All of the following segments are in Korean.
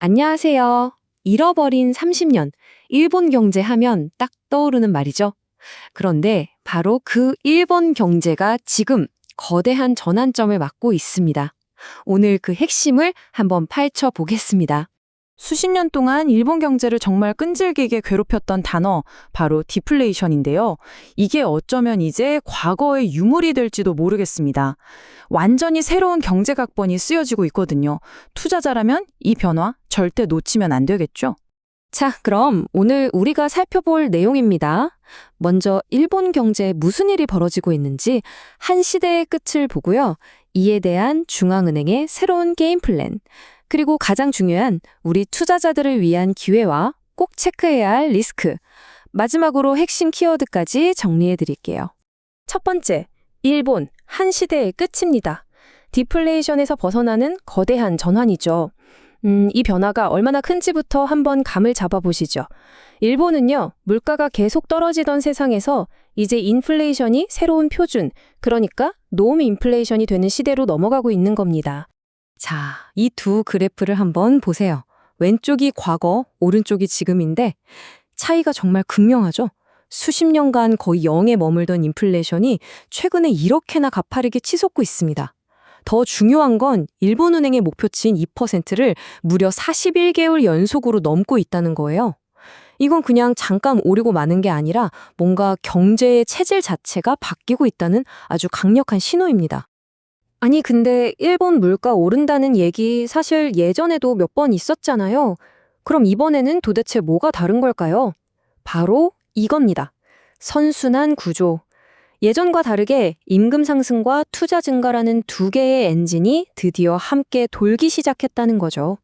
안녕하세요. 잃어버린 30년. 일본 경제 하면 딱 떠오르는 말이죠. 그런데 바로 그 일본 경제가 지금 거대한 전환점을 맞고 있습니다. 오늘 그 핵심을 한번 파헤쳐 보겠습니다. 수십 년 동안 일본 경제를 정말 끈질기게 괴롭혔던 단어, 바로 디플레이션인데요. 이게 어쩌면 이제 과거의 유물이 될지도 모르겠습니다. 완전히 새로운 경제 각본이 쓰여지고 있거든요. 투자자라면 이 변화 절대 놓치면 안 되겠죠? 자, 그럼 오늘 우리가 살펴볼 내용입니다. 먼저 일본 경제에 무슨 일이 벌어지고 있는지 한 시대의 끝을 보고요. 이에 대한 중앙은행의 새로운 게임 플랜, 그리고 가장 중요한 우리 투자자들을 위한 기회와 꼭 체크해야 할 리스크, 마지막으로 핵심 키워드까지 정리해 드릴게요. 첫 번째, 일본 한 시대의 끝입니다. 디플레이션에서 벗어나는 거대한 전환이죠. 이 변화가 얼마나 큰지부터 한번 감을 잡아보시죠. 일본은요, 물가가 계속 떨어지던 세상에서 이제 인플레이션이 새로운 표준, 그러니까 노무 인플레이션이 되는 시대로 넘어가고 있는 겁니다. 자, 이 두 그래프를 한번 보세요. 왼쪽이 과거, 오른쪽이 지금인데 차이가 정말 극명하죠? 수십 년간 거의 0에 머물던 인플레이션이 최근에 이렇게나 가파르게 치솟고 있습니다. 더 중요한 건 일본은행의 목표치인 2%를 무려 41개월 연속으로 넘고 있다는 거예요. 이건 그냥 잠깐 오르고 마는 게 아니라 뭔가 경제의 체질 자체가 바뀌고 있다는 아주 강력한 신호입니다. 아니, 근데 일본 물가 오른다는 얘기 사실 예전에도 몇 번 있었잖아요. 그럼 이번에는 도대체 뭐가 다른 걸까요? 바로 이겁니다. 선순환 구조. 예전과 다르게 임금 상승과 투자 증가라는 두 개의 엔진이 드디어 함께 돌기 시작했다는 거죠.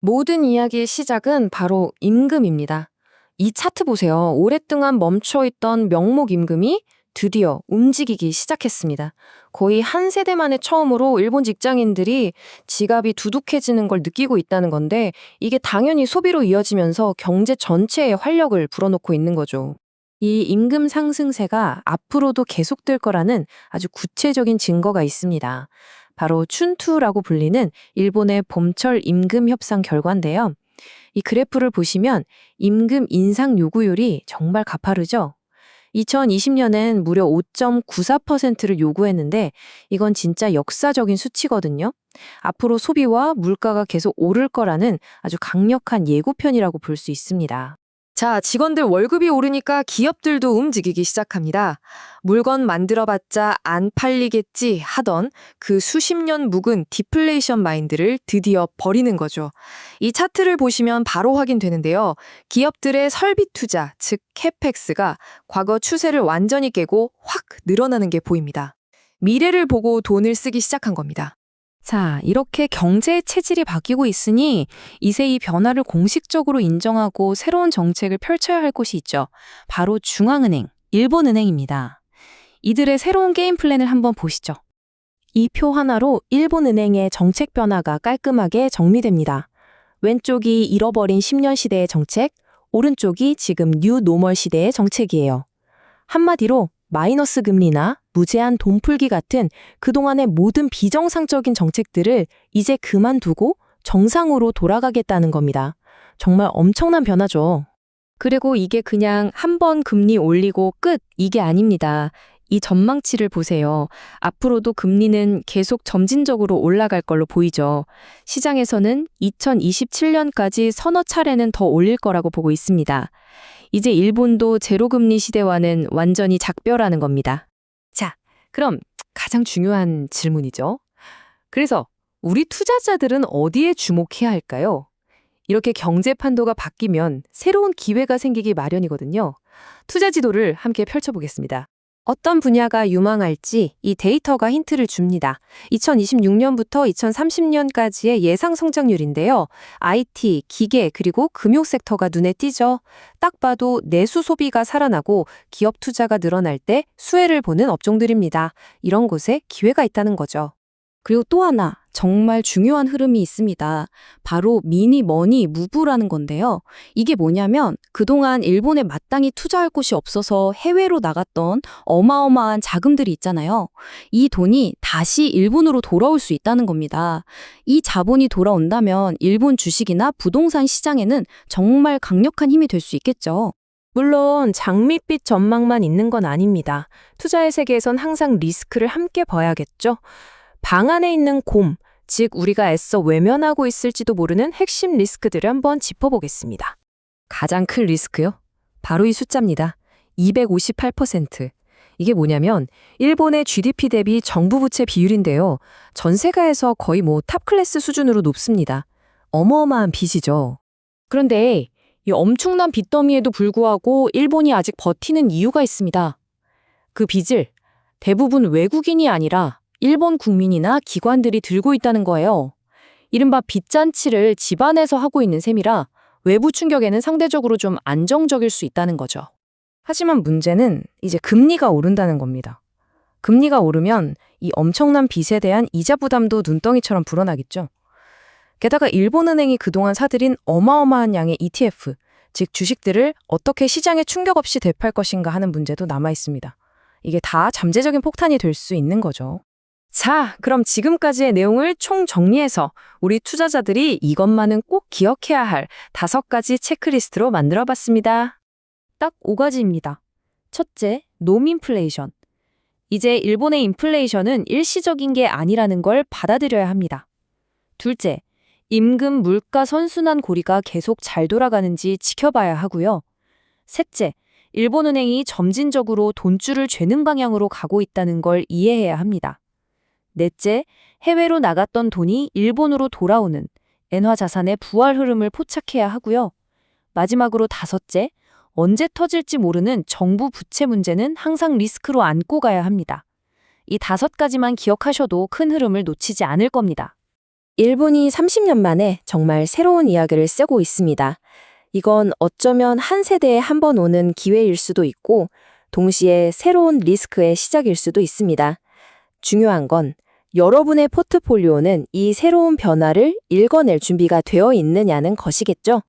모든 이야기의 시작은 바로 임금입니다. 이 차트 보세요. 오랫동안 멈춰있던 명목 임금이 드디어 움직이기 시작했습니다. 거의 한 세대 만에 처음으로 일본 직장인들이 지갑이 두둑해지는 걸 느끼고 있다는 건데, 이게 당연히 소비로 이어지면서 경제 전체에 활력을 불어넣고 있는 거죠. 이 임금 상승세가 앞으로도 계속될 거라는 아주 구체적인 증거가 있습니다. 바로 춘투라고 불리는 일본의 봄철 임금 협상 결과인데요. 이 그래프를 보시면 임금 인상 요구율이 정말 가파르죠? 2020년엔 무려 5.94%를 요구했는데 이건 진짜 역사적인 수치거든요. 앞으로 소비와 물가가 계속 오를 거라는 아주 강력한 예고편이라고 볼 수 있습니다. 자, 직원들 월급이 오르니까 기업들도 움직이기 시작합니다. 물건 만들어봤자 안 팔리겠지 하던 그 수십 년 묵은 디플레이션 마인드를 드디어 버리는 거죠. 이 차트를 보시면 바로 확인되는데요. 기업들의 설비 투자, 즉 캐펙스가 과거 추세를 완전히 깨고 확 늘어나는 게 보입니다. 미래를 보고 돈을 쓰기 시작한 겁니다. 자, 이렇게 경제의 체질이 바뀌고 있으니 이제 이 변화를 공식적으로 인정하고 새로운 정책을 펼쳐야 할 곳이 있죠. 바로 중앙은행, 일본은행입니다. 이들의 새로운 게임 플랜을 한번 보시죠. 이 표 하나로 일본은행의 정책 변화가 깔끔하게 정리됩니다. 왼쪽이 잃어버린 10년 시대의 정책, 오른쪽이 지금 뉴 노멀 시대의 정책이에요. 한마디로 마이너스 금리나 무제한 돈 풀기 같은 그동안의 모든 비정상적인 정책들을 이제 그만두고 정상으로 돌아가겠다는 겁니다. 정말 엄청난 변화죠. 그리고 이게 그냥 한 번 금리 올리고 끝, 이게 아닙니다. 이 전망치를 보세요. 앞으로도 금리는 계속 점진적으로 올라갈 걸로 보이죠. 시장에서는 2027년까지 서너 차례는 더 올릴 거라고 보고 있습니다. 이제 일본도 제로금리 시대와는 완전히 작별하는 겁니다. 자, 그럼 가장 중요한 질문이죠. 그래서 우리 투자자들은 어디에 주목해야 할까요? 이렇게 경제 판도가 바뀌면 새로운 기회가 생기기 마련이거든요. 투자 지도를 함께 펼쳐보겠습니다. 어떤 분야가 유망할지 이 데이터가 힌트를 줍니다. 2026년부터 2030년까지의 예상 성장률인데요. IT, 기계, 그리고 금융 섹터가 눈에 띄죠. 딱 봐도 내수 소비가 살아나고 기업 투자가 늘어날 때 수혜를 보는 업종들입니다. 이런 곳에 기회가 있다는 거죠. 그리고 또 하나 정말 중요한 흐름이 있습니다. 바로 미니 머니 무브라는 건데요. 이게 뭐냐면 그동안 일본에 마땅히 투자할 곳이 없어서 해외로 나갔던 어마어마한 자금들이 있잖아요. 이 돈이 다시 일본으로 돌아올 수 있다는 겁니다. 이 자본이 돌아온다면 일본 주식이나 부동산 시장에는 정말 강력한 힘이 될 수 있겠죠. 물론 장밋빛 전망만 있는 건 아닙니다. 투자의 세계에선 항상 리스크를 함께 봐야겠죠. 방 안에 있는 곰, 즉 우리가 애써 외면하고 있을지도 모르는 핵심 리스크들을 한번 짚어보겠습니다. 가장 큰 리스크요? 바로 이 숫자입니다. 258%. 이게 뭐냐면 일본의 GDP 대비 정부 부채 비율인데요. 전 세계에서 거의 탑 클래스 수준으로 높습니다. 어마어마한 빚이죠. 그런데 이 엄청난 빚더미에도 불구하고 일본이 아직 버티는 이유가 있습니다. 그 빚을 대부분 외국인이 아니라 일본 국민이나 기관들이 들고 있다는 거예요. 이른바 빚잔치를 집안에서 하고 있는 셈이라 외부 충격에는 상대적으로 좀 안정적일 수 있다는 거죠. 하지만 문제는 이제 금리가 오른다는 겁니다. 금리가 오르면 이 엄청난 빚에 대한 이자 부담도 눈덩이처럼 불어나겠죠. 게다가 일본은행이 그동안 사들인 어마어마한 양의 ETF, 즉 주식들을 어떻게 시장에 충격 없이 되팔 것인가 하는 문제도 남아 있습니다. 이게 다 잠재적인 폭탄이 될 수 있는 거죠. 자, 그럼 지금까지의 내용을 총 정리해서 우리 투자자들이 이것만은 꼭 기억해야 할 5가지 체크리스트로 만들어 봤습니다. 딱 5가지입니다. 첫째, 노민플레이션. 이제 일본의 인플레이션은 일시적인 게 아니라는 걸 받아들여야 합니다. 둘째, 임금 물가 선순환 고리가 계속 잘 돌아가는지 지켜봐야 하고요. 셋째, 일본은행이 점진적으로 돈줄을 죄는 방향으로 가고 있다는 걸 이해해야 합니다. 넷째, 해외로 나갔던 돈이 일본으로 돌아오는 엔화 자산의 부활 흐름을 포착해야 하고요. 마지막으로 5째, 언제 터질지 모르는 정부 부채 문제는 항상 리스크로 안고 가야 합니다. 이 5가지만 기억하셔도 큰 흐름을 놓치지 않을 겁니다. 일본이 30년 만에 정말 새로운 이야기를 쓰고 있습니다. 이건 어쩌면 한 세대에 한 번 오는 기회일 수도 있고 동시에 새로운 리스크의 시작일 수도 있습니다. 중요한 건 여러분의 포트폴리오는 이 새로운 변화를 읽어낼 준비가 되어 있느냐는 것이겠죠.